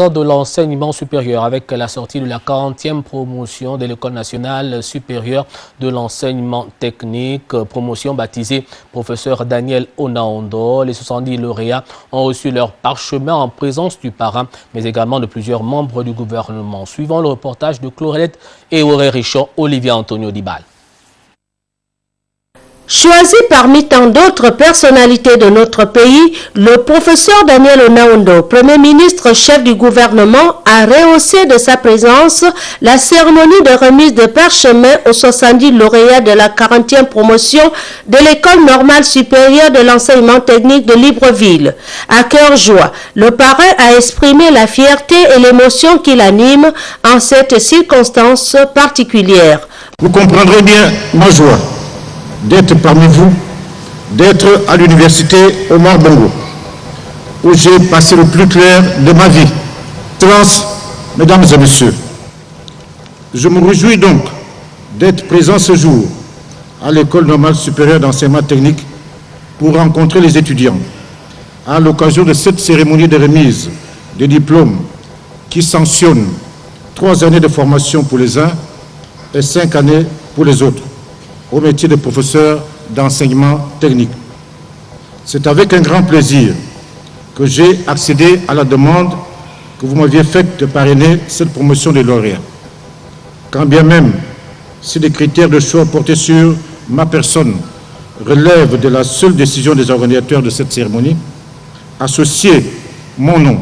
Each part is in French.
de l'enseignement supérieur avec la sortie de la 40e promotion de l'École nationale supérieure de l'enseignement technique, promotion baptisée professeur Daniel Onaondo. Les 70 lauréats ont reçu leur parchemin en présence du parrain, mais également de plusieurs membres du gouvernement. Suivant le reportage de Chlorette et Auré Richon, Olivier Antonio Dibal. Choisi parmi tant d'autres personnalités de notre pays, le professeur Daniel Onaondo, Premier ministre chef du gouvernement, a rehaussé de sa présence la cérémonie de remise de parchemin aux 70 lauréats de la 40e promotion de l'École normale supérieure de l'enseignement technique de Libreville. À cœur joie, le parrain a exprimé la fierté et l'émotion qui l'anime en cette circonstance particulière. Vous comprendrez bien ma joie d'être parmi vous, d'être à l'université Omar Bongo, où j'ai passé le plus clair de ma vie. Excellences, mesdames et messieurs, je me réjouis donc d'être présent ce jour à l'École normale supérieure d'enseignement technique pour rencontrer les étudiants à l'occasion de cette cérémonie de remise des diplômes qui sanctionne 3 années de formation pour les uns et 5 années pour les autres au métier de professeur d'enseignement technique. C'est avec un grand plaisir que j'ai accédé à la demande que vous m'aviez faite de parrainer cette promotion des lauréats. Quand bien même, si les critères de choix portés sur ma personne relèvent de la seule décision des organisateurs de cette cérémonie, associer mon nom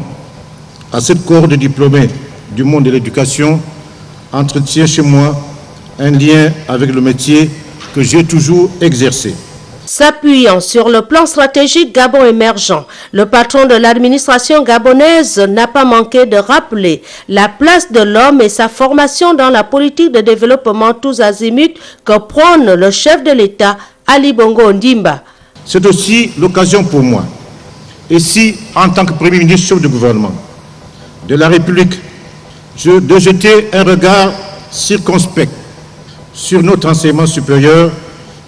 à cette cohorte de diplômés du monde de l'éducation entretient chez moi un lien avec le métier que j'ai toujours exercé. S'appuyant sur le plan stratégique Gabon émergent, le patron de l'administration gabonaise n'a pas manqué de rappeler la place de l'homme et sa formation dans la politique de développement tous azimuts que prône le chef de l'État, Ali Bongo Ondimba. C'est aussi l'occasion pour moi, ici en tant que Premier ministre chef du gouvernement de la République, de jeter un regard circonspect sur notre enseignement supérieur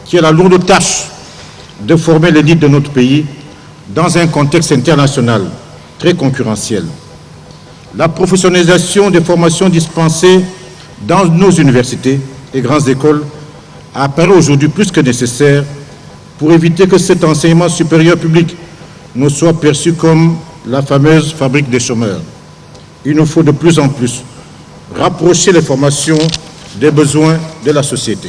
qui a la lourde tâche de former l'élite de notre pays dans un contexte international très concurrentiel. La professionnalisation des formations dispensées dans nos universités et grandes écoles apparaît aujourd'hui plus que nécessaire pour éviter que cet enseignement supérieur public ne soit perçu comme la fameuse fabrique des chômeurs. Il nous faut de plus en plus rapprocher les formations des besoins de la société.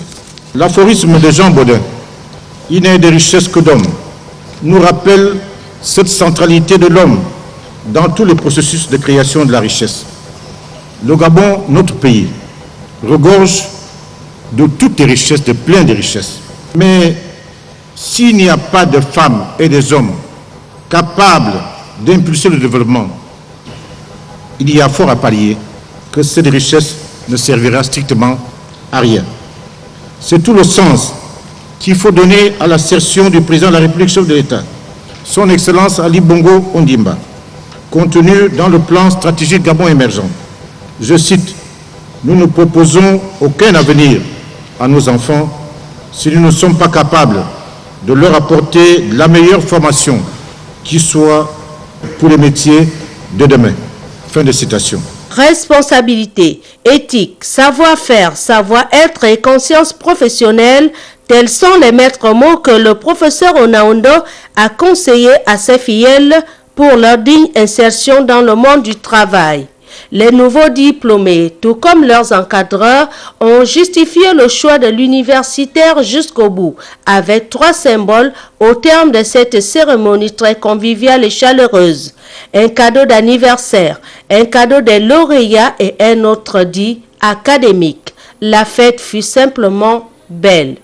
L'aphorisme de Jean Baudin, « Il n'est de richesse que d'homme », nous rappelle cette centralité de l'homme dans tous les processus de création de la richesse. Le Gabon, notre pays, regorge de toutes les richesses, de plein de richesses. Mais s'il n'y a pas de femmes et des hommes capables d'impulser le développement, il y a fort à parier que cette richesse ne servira strictement à rien. C'est tout le sens qu'il faut donner à l'assertion du président de la République chef de l'État, son Excellence Ali Bongo Ondimba, contenue dans le plan stratégique Gabon émergent. Je cite, « Nous ne proposons aucun avenir à nos enfants si nous ne sommes pas capables de leur apporter la meilleure formation qui soit pour les métiers de demain. » Fin de citation. Responsabilité, éthique, savoir-faire, savoir-être et conscience professionnelle, tels sont les maîtres mots que le professeur Onaondo a conseillé à ses fidèles pour leur digne insertion dans le monde du travail. Les nouveaux diplômés, tout comme leurs encadreurs, ont justifié le choix de l'universitaire jusqu'au bout, avec 3 symboles au terme de cette cérémonie très conviviale et chaleureuse. Un cadeau d'anniversaire, un cadeau des lauréats et un autre dit académique. La fête fut simplement belle.